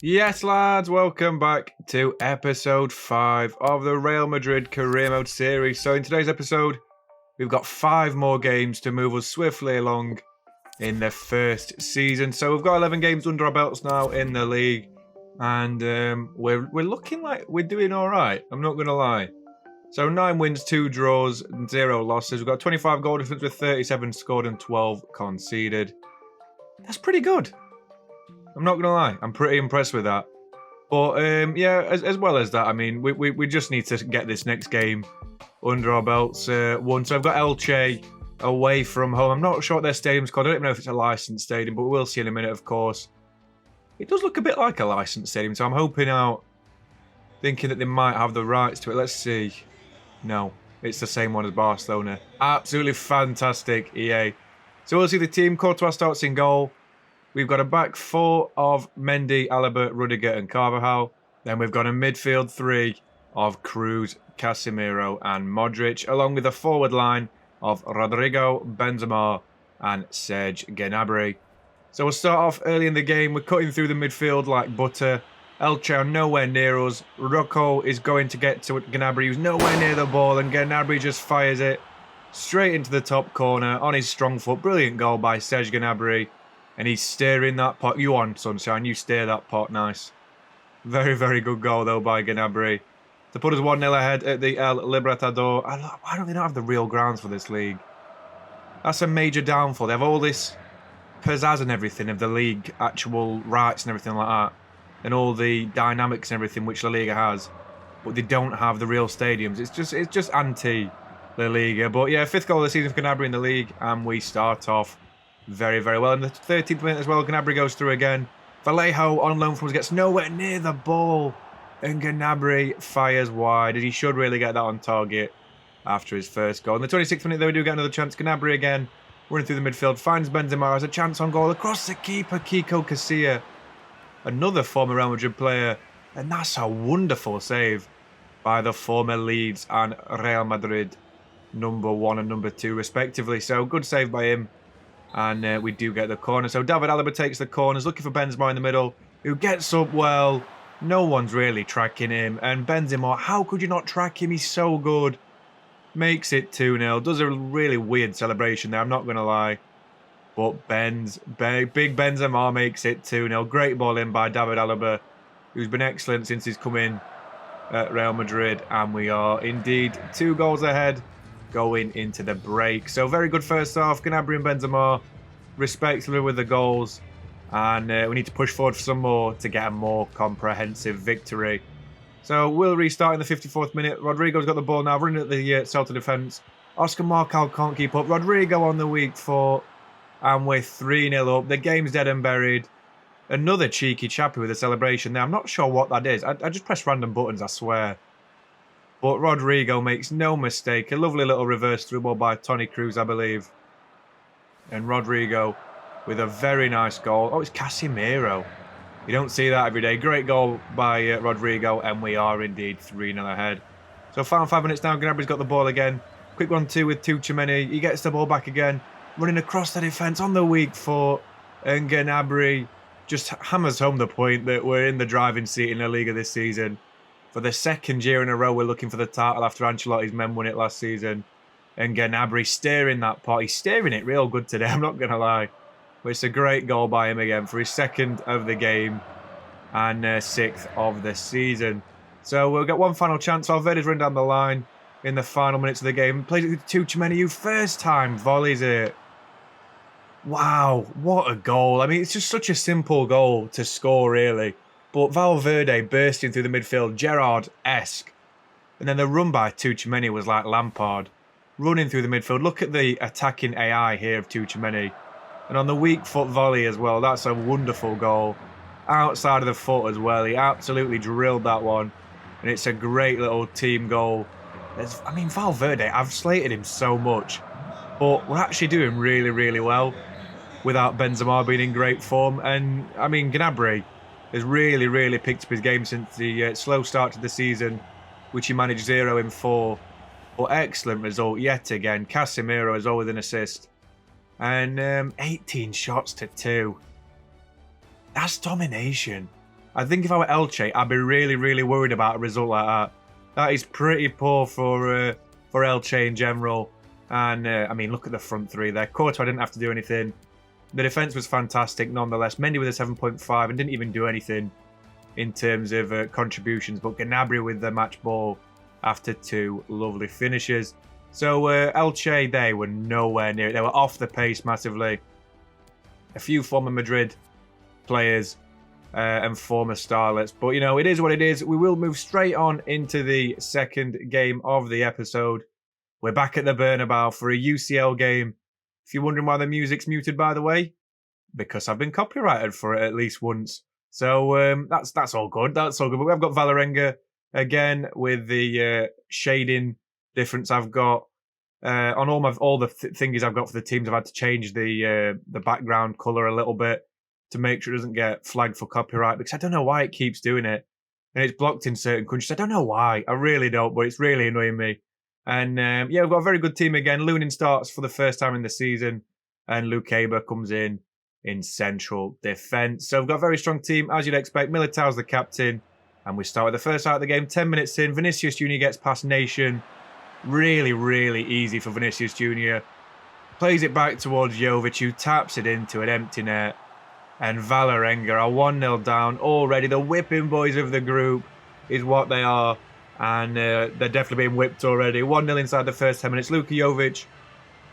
Yes, lads, welcome back to episode 5 of the Real Madrid Career Mode series. So, in today's episode, we've got 5 more games to move us swiftly along in the first season. So, we've got 11 games under our belts now in the league, and we're looking like we're doing all right. I'm not going to lie. So, 9 wins, 2 draws, 0 losses. We've got 25 goal difference with 37 scored and 12 conceded. That's pretty good. I'm not going to lie. I'm pretty impressed with that. But yeah, as well as that, I mean, we just need to get this next game under our belts. One, so I've got Elche away from home. I'm not sure what their stadium's called. I don't even know if it's a licensed stadium, but we'll see in a minute, of course. It does look a bit like a licensed stadium, so I'm hoping out, thinking that they might have the rights to it. Let's see. No, it's the same one as Barcelona. Absolutely fantastic, EA. So we'll see the team. Courtois starts in goal. We've got a back 4 of Mendy, Alaba, Rudiger and Carvajal. Then we've got a midfield 3 of Cruz, Casemiro and Modric, along with a forward line of Rodrigo, Benzema and Serge Gnabry. So we'll start off early in the game. We're cutting through the midfield like butter. Elche are nowhere near us. Rocco is going to get to Gnabry, who's nowhere near the ball, and Gnabry just fires it straight into the top corner on his strong foot. Brilliant goal by Serge Gnabry. And he's steering that pot. You on, Sunshine. You steer that pot. Nice. Very, very good goal, though, by Gnabry. To put us 1-0 ahead at the El Libertador. Why don't they not have the real grounds for this league? That's a major downfall. They have all this pizzazz and everything of the league, actual rights and everything like that. And all the dynamics and everything which La Liga has. But they don't have the real stadiums. It's just anti-La Liga. But yeah, 5th goal of the season for Gnabry in the league. And we start off very, very well. In the 13th minute as well, Gnabry goes through again. Vallejo on loan from us gets nowhere near the ball. And Gnabry fires wide. And he should really get that on target after his first goal. In the 26th minute, though, we do get another chance. Gnabry again, running through the midfield, finds Benzema, has a chance on goal across the keeper, Kiko Casilla. Another former Real Madrid player. And that's a wonderful save by the former Leeds and Real Madrid number 1 and number 2, respectively. So, good save by him. And we do get the corner. So David Alaba takes the corners, looking for Benzema in the middle, who gets up well. No one's really tracking him. And Benzema, how could you not track him? He's so good. Makes it 2-0. Does a really weird celebration there, I'm not going to lie. But big Benzema makes it 2-0. Great ball in by David Alaba, who's been excellent since he's come in at Real Madrid. And we are indeed 2 goals ahead going into the break. So very good first half. Gnabry and Benzema respectively with the goals. And we need to push forward for some more to get a more comprehensive victory. So we'll restart in the 54th minute. Rodrigo's got the ball now, running at the Celta defence. Oscar Marcal can't keep up. Rodrigo on the weak foot. And we're 3-0 up. The game's dead and buried. Another cheeky chappy with a celebration there. I'm not sure what that is. I just press random buttons, I swear. But Rodrigo makes no mistake. A lovely little reverse through ball by Toni Kroos, I believe. And Rodrigo with a very nice goal. Oh, it's Casemiro. You don't see that every day. Great goal by Rodrigo. And we are indeed 3-0 ahead. So final 5 minutes now. Gnabry's got the ball again. Quick 1-2 with Tchouaméni. He gets the ball back again. Running across the defence on the weak foot. And Gnabry just hammers home the point that we're in the driving seat in La Liga this season. For the 2nd year in a row, we're looking for the title after Ancelotti's men won it last season. And Gnabry steering that pot. He's steering it real good today, I'm not going to lie. But it's a great goal by him again for his 2nd of the game and 6th of the season. So we'll get one final chance. Valverde's run down the line in the final minutes of the game. Plays it with Tchouaméni, who first time volleys it. Wow, what a goal. I mean, it's just such a simple goal to score, really. But Valverde bursting through the midfield, Gerrard-esque. And then the run by Tchouaméni was like Lampard. Running through the midfield. Look at the attacking AI here of Tchouaméni. And on the weak foot volley as well. That's a wonderful goal. Outside of the foot as well. He absolutely drilled that one. And it's a great little team goal. I mean, Valverde, I've slated him so much. But we're actually doing really, really well. Without Benzema being in great form. And, I mean, Gnabry has really, really picked up his game since the slow start to the season, which he managed 0 in 4. But excellent result yet again. Casemiro as well with an assist. And 18 shots to 2. That's domination. I think if I were Elche, I'd be really, really worried about a result like that. That is pretty poor for Elche in general. And, I mean, look at the front three there. Courtois didn't have to do anything. The defence was fantastic nonetheless. Mendy with a 7.5 and didn't even do anything in terms of contributions. But Gnabry with the match ball after 2 lovely finishes. So Elche, they were nowhere near it. They were off the pace massively. A few former Madrid players and former starlets. But, you know, it is what it is. We will move straight on into the second game of the episode. We're back at the Bernabeu for a UCL game. If you're wondering why the music's muted, by the way, because I've been copyrighted for it at least once. So that's all good. That's all good. But we've got Valerenga again with the shading difference I've got. On all the thingies I've got for the teams, I've had to change the background colour a little bit to make sure it doesn't get flagged for copyright, because I don't know why it keeps doing it. And it's blocked in certain countries. I don't know why. I really don't, but it's really annoying me. And yeah, we've got a very good team again. Lunin starts for the first time in the season, and Lukeba comes in central defence. So we've got a very strong team, as you'd expect. Militao's the captain, and we start with the first out of the game. 10 minutes in, Vinicius Jr. gets past Nation. Really, really easy for Vinicius Jr. Plays it back towards Jovic, who taps it into an empty net. And Valerenga are 1-0 down already. The whipping boys of the group is what they are. And they're definitely being whipped already. 1-0 inside the first 10 minutes. Luka Jovic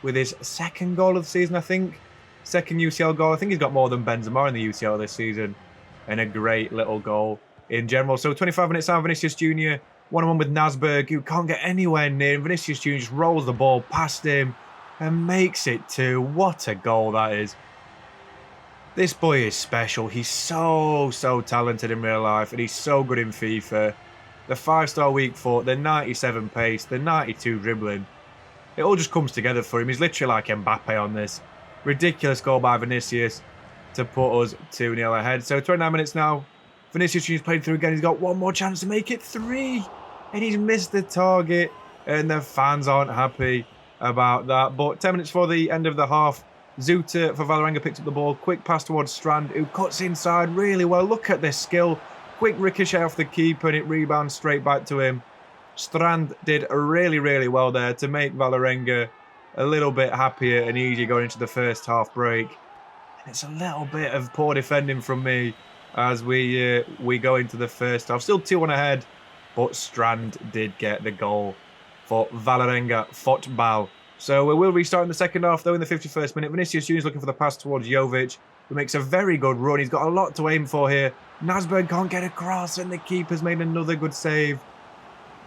with his second goal of the season, I think. Second UCL goal. I think he's got more than Benzema in the UCL this season. And a great little goal in general. So 25 minutes out, Vinicius Jr. 1-on-1 with Nasberg, who can't get anywhere near him. Vinicius Jr. just rolls the ball past him and makes it 2. What a goal that is. This boy is special. He's so talented in real life, and he's so good in FIFA. The 5-star weak foot, the 97 pace, the 92 dribbling. It all just comes together for him. He's literally like Mbappe on this. Ridiculous goal by Vinicius to put us 2-0 ahead. So 29 minutes now. Vinicius Jr.'s played through again. He's got one more chance to make it 3. And he's missed the target. And the fans aren't happy about that. But 10 minutes before the end of the half, Zuta for Valerenga picks up the ball. Quick pass towards Strand, who cuts inside really well. Look at this skill. Quick ricochet off the keeper, and it rebounds straight back to him. Strand did really, really well there to make Valerenga a little bit happier and easier going into the first half break. And it's a little bit of poor defending from me as we go into the first half. Still 2-1 ahead, but Strand did get the goal for Valerenga football. So we will restart in the second half, though, in the 51st minute. Vinicius Jr. is looking for the pass towards Jovic, who makes a very good run. He's got a lot to aim for here. Nasberg can't get across, and the keeper's made another good save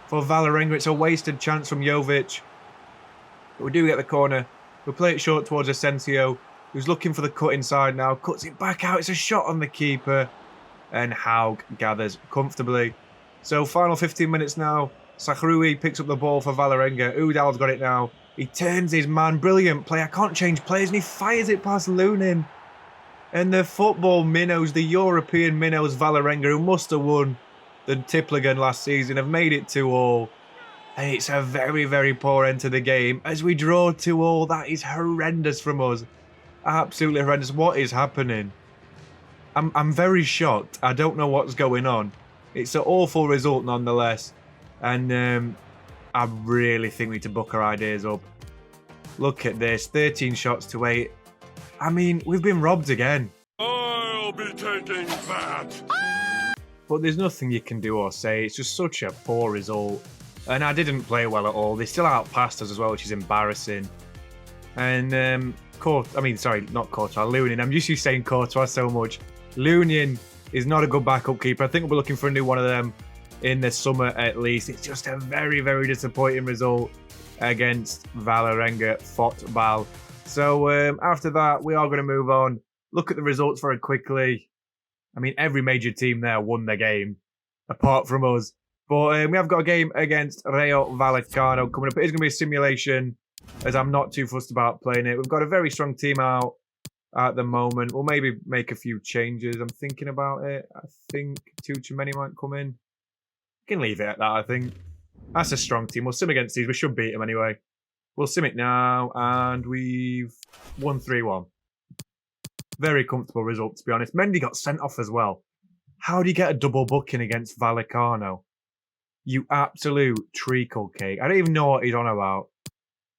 for Valerenga. It's a wasted chance from Jovic. But we do get the corner. We play it short towards Asensio, who's looking for the cut inside now. Cuts it back out. It's a shot on the keeper. And Haug gathers comfortably. So final 15 minutes now. Sakhrui picks up the ball for Valerenga. Udal's got it now. He turns his man. Brilliant play. I can't change players. And he fires it past Lunin. And the football minnows, the European minnows, Valerenga, who must have won the Tippeligaen last season, have made it 2-2. And it's a very, very poor end to the game. As we draw 2-2, that is horrendous from us. Absolutely horrendous. What is happening? I'm very shocked. I don't know what's going on. It's an awful result nonetheless. And I really think we need to book our ideas up. Look at this. 13 shots to 8. I mean, we've been robbed again. I'll be taking that. But there's nothing you can do or say. It's just such a poor result. And I didn't play well at all. They still outpassed us as well, which is embarrassing. And not Courtois, Lunin. I'm used to saying Courtois so much. Lunin is not a good backup keeper. I think we'll be looking for a new one of them in the summer at least. It's just a very, very disappointing result against Valerenga football. So after that, we are going to move on. Look at the results very quickly. I mean, every major team there won their game, apart from us. But we have got a game against Rayo Vallecano coming up. It is going to be a simulation, as I'm not too fussed about playing it. We've got a very strong team out at the moment. We'll maybe make a few changes. I'm thinking about it. I think Tuchemeni might come in. We can leave it at that, I think. That's a strong team. We'll sim against these. We should beat them anyway. We'll sim it now, and we've won 3-1. Very comfortable result, to be honest. Mendy got sent off as well. How do you get a double booking against Vallecano? You absolute treacle cake. I don't even know what he's on about.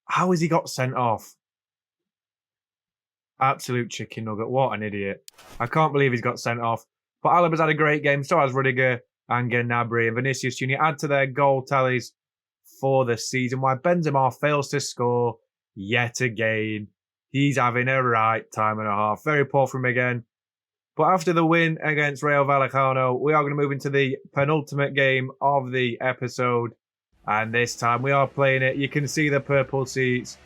How has he got sent off? Absolute chicken nugget. What an idiot. I can't believe he's got sent off. But Alaba's had a great game. So has Rudiger and Gnabry and Vinicius Jr. add to their goal tallies for the season. While Benzema fails to score yet again. He's having a right time and a half. Very poor from him again. But after the win against Real Vallecano, we are going to move into the penultimate game of the episode. And this time we are playing it. You can see the purple seats.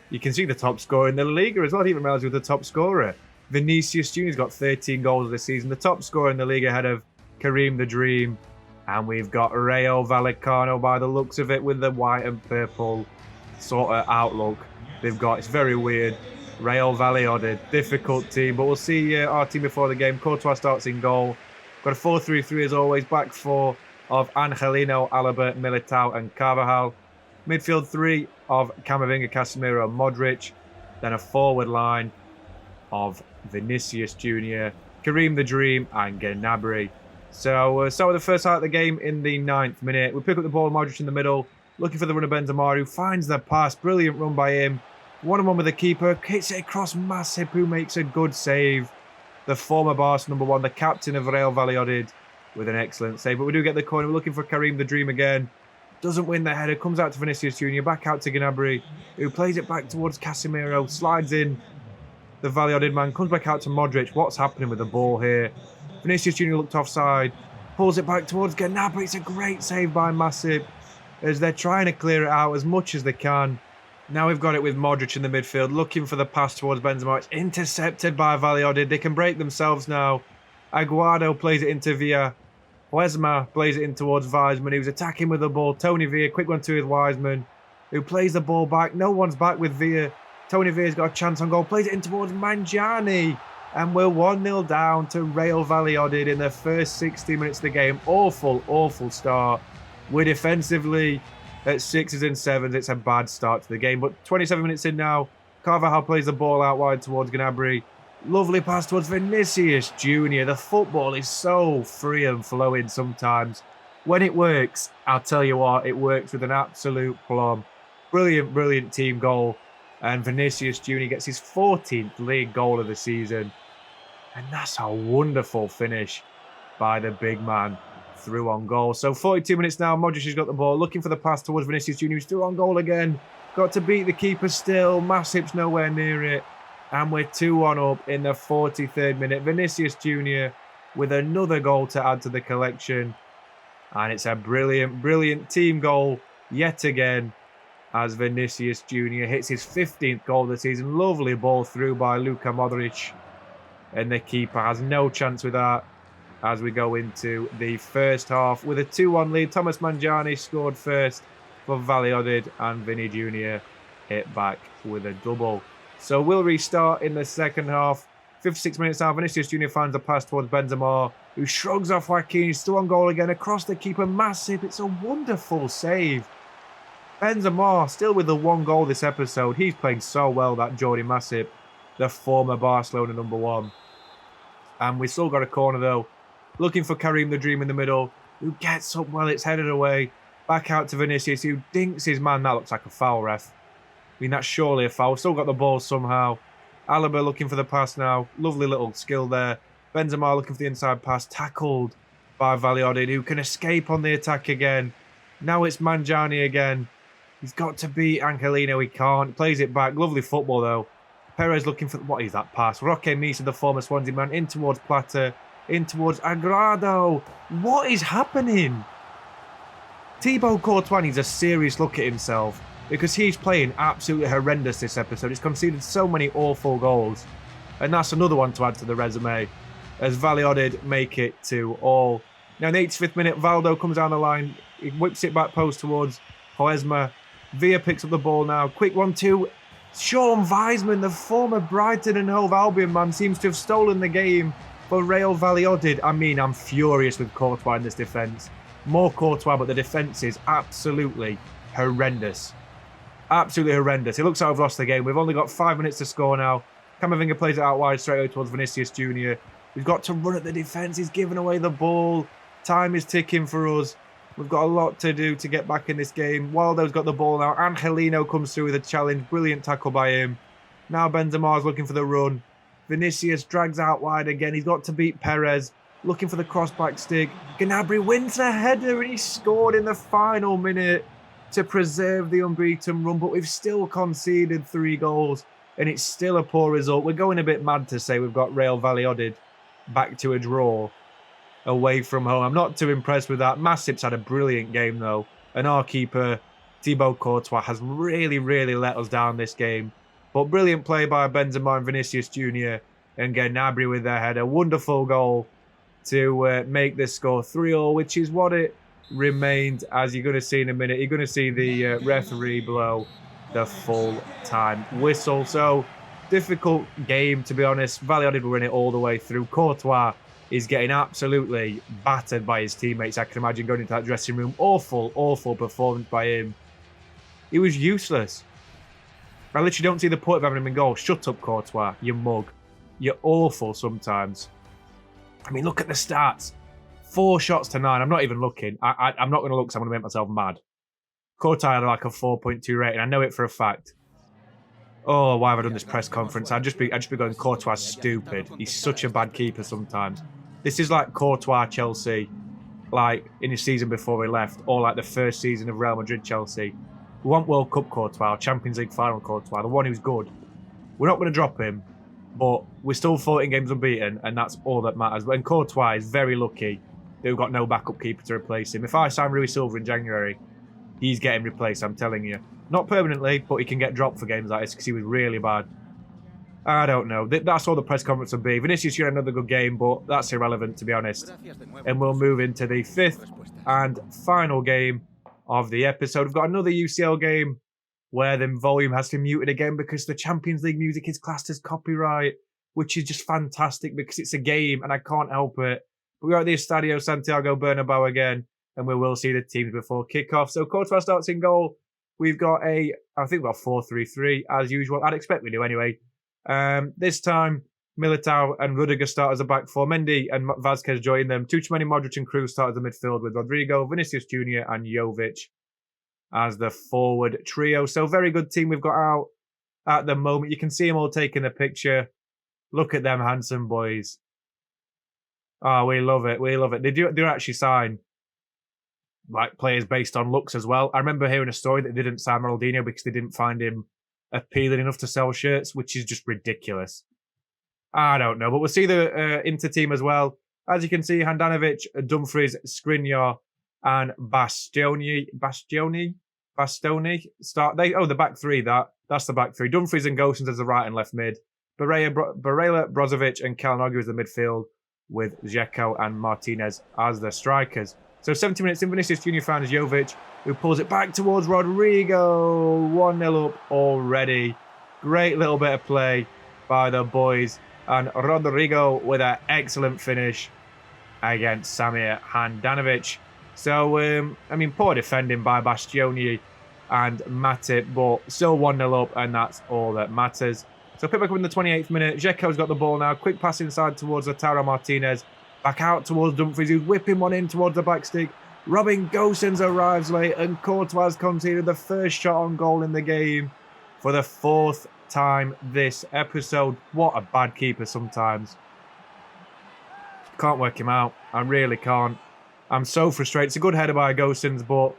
You can see the top scorer in the Liga as well. I didn't even realize he was the top scorer. Vinicius Jr.'s got 13 goals this season. The top scorer in the Liga ahead of Karim the Dream. And we've got Real Vallecano by the looks of it with the white and purple sort of outlook they've got. It's very weird. Real Valladolid, difficult team, but we'll see our team before the game. Courtois starts in goal. Got a 4-3-3 as always. Back four of Angelino, Alaba, Militao and Carvajal. Midfield three of Camavinga, Casemiro and Modric. Then a forward line of Vinicius Jr., Karim the Dream and Gnabry. So start with the first half of the game in the 9th minute. We pick up the ball, Modric in the middle, looking for the run of Benzema, who finds the pass. Brilliant run by him. 1-on-1 with the keeper, hits it across Masip, who makes a good save. The former Barca #1, the captain of Real Valladolid, with an excellent save. But we do get the corner. We're looking for Karim the Dream again. Doesn't win the header, comes out to Vinicius Jr., back out to Gnabry, who plays it back towards Casemiro, slides in. The Valladolid man comes back out to Modric. What's happening with the ball here? Vinicius Jr. looked offside, pulls it back towards Gnabry. It's a great save by Masip, as they're trying to clear it out as much as they can. Now we've got it with Modric in the midfield, looking for the pass towards Benzema. It's intercepted by Valladolid. They can break themselves now. Aguado plays it into Villa. Huesma plays it in towards Weisman, who's attacking with the ball. Tony Villa, quick one to with Weisman, who plays the ball back. No one's back with Villa. Tony Villa's got a chance on goal. Plays it in towards Mangiani. And we're 1-0 down to Real Valladolid in the first 60 minutes of the game. Awful, awful start. We're defensively at 6s and 7s. It's a bad start to the game. But 27 minutes in now, Carvajal plays the ball out wide towards Gnabry. Lovely pass towards Vinicius Jr. The football is so free and flowing sometimes. When it works, I'll tell you what, it works with an absolute plum. Brilliant, brilliant team goal. And Vinicius Jr. gets his 14th league goal of the season. And that's a wonderful finish by the big man through on goal. So 42 minutes now, Modric has got the ball, looking for the pass towards Vinicius Jr., who's through on goal again. Got to beat the keeper still. Masip's nowhere near it. And we're 2-1 up in the 43rd minute. Vinicius Jr. with another goal to add to the collection. And it's a brilliant, brilliant team goal yet again, as Vinicius Jr. hits his 15th goal of the season. Lovely ball through by Luka Modric. And the keeper has no chance with that as we go into the first half with a 2-1 lead. Thomas Mangiani scored first for Valladolid, and Vinny Jr. hit back with a double. So we'll restart in the second half. 56 minutes now, Vinicius Jr. finds a pass towards Benzema, who shrugs off Joaquin. He's still on goal again, across the keeper. Massive. It's a wonderful save. Benzema still with the 1 goal this episode. He's playing so well, that Jordi Masip, the former Barcelona #1. And we've still got a corner though. Looking for Karim the Dream in the middle, who gets up well, it's headed away. Back out to Vinicius, who dinks his man. That looks like a foul, ref. I mean, that's surely a foul. Still got the ball somehow. Alaba looking for the pass now. Lovely little skill there. Benzema looking for the inside pass. Tackled by Valladolid, who can escape on the attack again. Now it's Mangiani again. He's got to beat Angelino. He can't. Plays it back. Lovely football, though. Perez looking for... What is that pass? Roque Misa, the former Swansea man, in towards Plata. In towards Agrado. What is happening? Thibaut Courtois needs a serious look at himself, because he's playing absolutely horrendous this episode. He's conceded so many awful goals. And that's another one to add to the resume, as Valladolid make it 2-2. Now in the 85th minute, Valdo comes down the line. He whips it back post towards Huesma. Villa picks up the ball now. Quick 1-2. Sean Weisman, the former Brighton and Hove Albion man, seems to have stolen the game for Real Valladolid. I mean, I'm furious with Courtois in this defence. More Courtois, but the defence is absolutely horrendous. Absolutely horrendous. It looks like we've lost the game. We've only got 5 minutes to score now. Camavinga plays it out wide straight away towards Vinicius Jr., We've got to run at the defence. He's giving away the ball. Time is ticking for us. We've got a lot to do to get back in this game. Waldo's got the ball now. Angelino comes through with a challenge. Brilliant tackle by him. Now Benzema's looking for the run. Vinicius drags out wide again. He's got to beat Perez. Looking for the cross-back stick. Gnabry wins a header and he scored in the final minute to preserve the unbeaten run. But we've still conceded 3 goals and it's still a poor result. We're going a bit mad to say we've got Real Valladolid back to a draw away from home. I'm not too impressed with that. Masip's had a brilliant game though. And our keeper, Thibaut Courtois, has really, really let us down this game. But brilliant play by Benzema and Vinicius Jr. and Gnabry with their header. Wonderful goal to make this score 3-3, which is what it remained. As you're going to see in a minute, you're going to see the referee blow the full-time whistle. So, difficult game, to be honest. Valladolid were in it all the way through. Courtois is getting absolutely battered by his teammates. I can imagine going into that dressing room. Awful, awful performance by him. He was useless. I literally don't see the point of having him in goal. Shut up, Courtois, you mug. You're awful sometimes. I mean, look at the stats. 4 shots to 9. I'm not even looking. I'm not going to look because I'm going to make myself mad. Courtois had like a 4.2 rating. I know it for a fact. Oh, why have I done this press conference? I'd just be going, Courtois stupid. He's such a bad keeper sometimes. This is like Courtois Chelsea, like in his season before he left, or like the first season of Real Madrid Chelsea. We want World Cup Courtois, Champions League final Courtois, the one who's good. We're not going to drop him, but we're still 14 games unbeaten, and that's all that matters. And Courtois is very lucky that we've got no backup keeper to replace him. If I sign Rui Silva in January, he's getting replaced, I'm telling you. Not permanently, but he can get dropped for games like this because he was really bad. I don't know. That's all the press conference will be. Vinicius had another good game, but that's irrelevant, to be honest. And we'll move into the 5th and final game of the episode. We've got another UCL game where the volume has to be muted again because the Champions League music is classed as copyright, which is just fantastic because it's a game and I can't help it. But we're at the Estadio Santiago Bernabeu again, and we will see the teams before kickoff. So Courtois starts in goal. We've got I think we've got 4-3-3 as usual. I'd expect we do anyway. This time, Militao and Rudiger start as a back four. Mendy and Vazquez join them. Tchouameni, Modric and Kroos start as the midfield with Rodrigo, Vinicius Jr. and Jovic as the forward trio. So very good team we've got out at the moment. You can see them all taking the picture. Look at them handsome boys. Oh, we love it. We love it. They do actually sign like players based on looks as well. I remember hearing a story that they didn't sign Ronaldinho because they didn't find him appealing enough to sell shirts, which is just ridiculous. I don't know, but we'll see the Inter team as well. As you can see, Handanovic, Dumfries, Skriniar, and Bastoni start. The back three. That's the back three. Dumfries and Gosens as the right and left mid. Barella, Brozovic, and Kalanogu as the midfield, with Dzeko and Martinez as the strikers. So 70 minutes in, Vinicius Jr. finds Jovic, who pulls it back towards Rodrigo. 1-0 up already. Great little bit of play by the boys. And Rodrigo with an excellent finish against Samir Handanovic. So, poor defending by Bastioni and Matip, but still 1-0 up, and that's all that matters. So pick back up in the 28th minute. Dzeko's got the ball now. Quick pass inside towards Lautaro Martinez. Back out towards Dumfries, who's whipping one in towards the back stick. Robin Gosens arrives late, and Courtois conceded the first shot on goal in the game for the 4th time this episode. What a bad keeper sometimes. Can't work him out. I really can't. I'm so frustrated. It's a good header by Gosens, but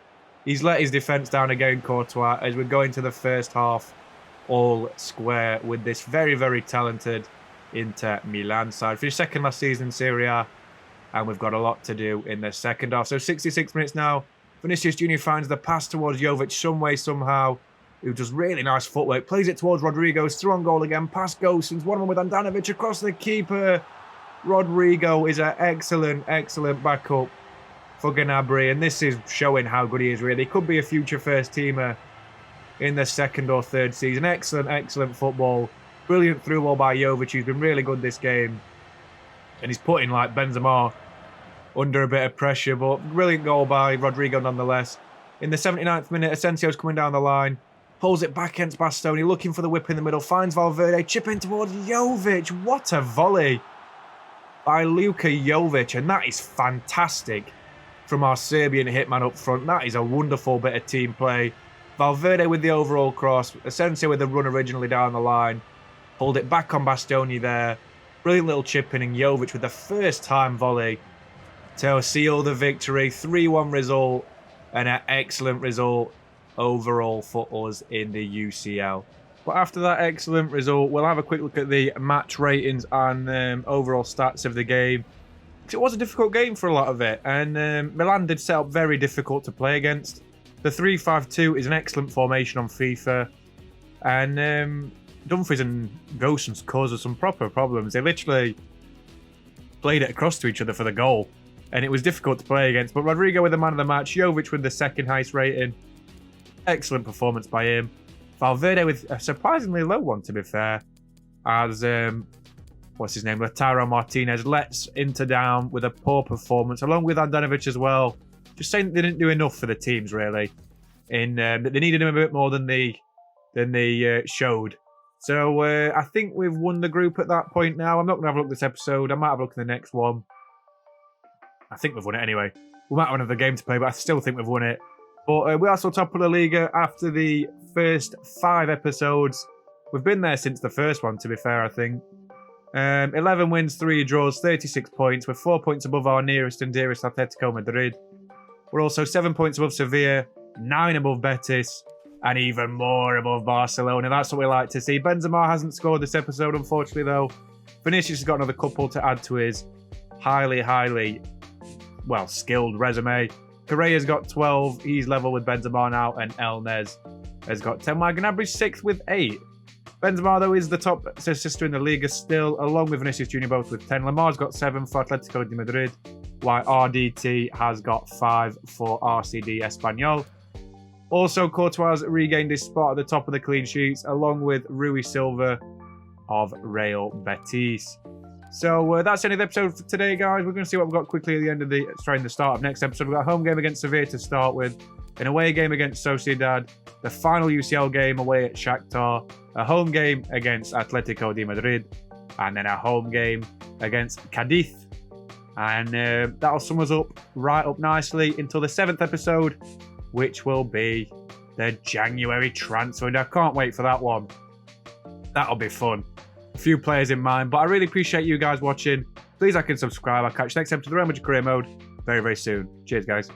he's let his defence down again, Courtois, as we're going to the first half all square with this very, very talented Inter Milan side. Finished second last season in Serie A, and we've got a lot to do in the second half. So 66 minutes now. Vinicius Jr. finds the pass towards Jovic some way, somehow, who does really nice footwork. Plays it towards Rodrigo. It's through on goal again. Past Gosens. 1-1 with Handanovic across the keeper. Rodrigo is an excellent, excellent backup for Gnabry, and this is showing how good he is, really. He could be a future first-teamer in the 2nd or 3rd season. Excellent, excellent football. Brilliant through ball by Jovic, who's been really good this game. And he's putting, like, Benzema under a bit of pressure, but brilliant goal by Rodrigo nonetheless. In the 79th minute, Asensio's coming down the line. Pulls it back against Bastoni, looking for the whip in the middle. Finds Valverde, chipping towards Jovic. What a volley. by Luka Jovic, and that is fantastic from our Serbian hitman up front. That is a wonderful bit of team play. Valverde with the overall cross, Asensio with the run originally down the line, pulled it back on Bastoni there. Brilliant little chip in, and Jovic with the first time volley to seal the victory. 3-1 result, and an excellent result overall for us in the UCL. But after that excellent result, we'll have a quick look at the match ratings and overall stats of the game. It was a difficult game for a lot of it, and Milan did set up very difficult to play against. The 3-5-2 is an excellent formation on FIFA, and Dumfries and Gosens caused us some proper problems. They literally played it across to each other for the goal, and it was difficult to play against. But Rodrigo with the man of the match, Jovic with the second highest rating. Excellent performance by him. Valverde with a surprisingly low one, to be fair, as what's his name, Lautaro Martinez lets Inter down with a poor performance, along with Andanovic as well. Just saying they didn't do enough for the teams, really. They needed him a bit more than they showed. So I think we've won the group at that point now. I'm not going to have a look at this episode. I might have a look at the next one. I think we've won it anyway. We might have another game to play, but I still think we've won it. But we are still top of the Liga after the first 5 episodes. We've been there since the first one, to be fair, I think. 11 wins, 3 draws, 36 points. We're 4 points above our nearest and dearest Atletico Madrid. We're also 7 points above Sevilla, 9 above Betis, and even more above Barcelona. That's what we like to see. Benzema hasn't scored this episode, unfortunately, though. Vinicius has got another couple to add to his highly, well, skilled resume. Correa's got 12. He's level with Benzema now, and Elnez has got 10. Gnabry's 6th with 8. Benzema, though, is the top assister in the Liga still, along with Vinicius Jr. both with 10. Lamar's got 7 for Atletico de Madrid, while RDT has got 5 for RCD Espanyol. Also, Courtois regained his spot at the top of the clean sheets, along with Rui Silva of Real Betis. So that's the end of the episode for today, guys. We're going to see what we've got quickly at the end of the start of next episode. We've got a home game against Sevilla to start with, an away game against Sociedad, the final UCL game away at Shakhtar, a home game against Atletico de Madrid, and then a home game against Cadiz. And that'll sum us up right up nicely until the 7th episode, which will be the January transfer. And I can't wait for that one. That'll be fun. A few players in mind, but I really appreciate you guys watching. Please like and subscribe. I'll catch you next episode of the Real Madrid Career Mode very, very soon. Cheers, guys.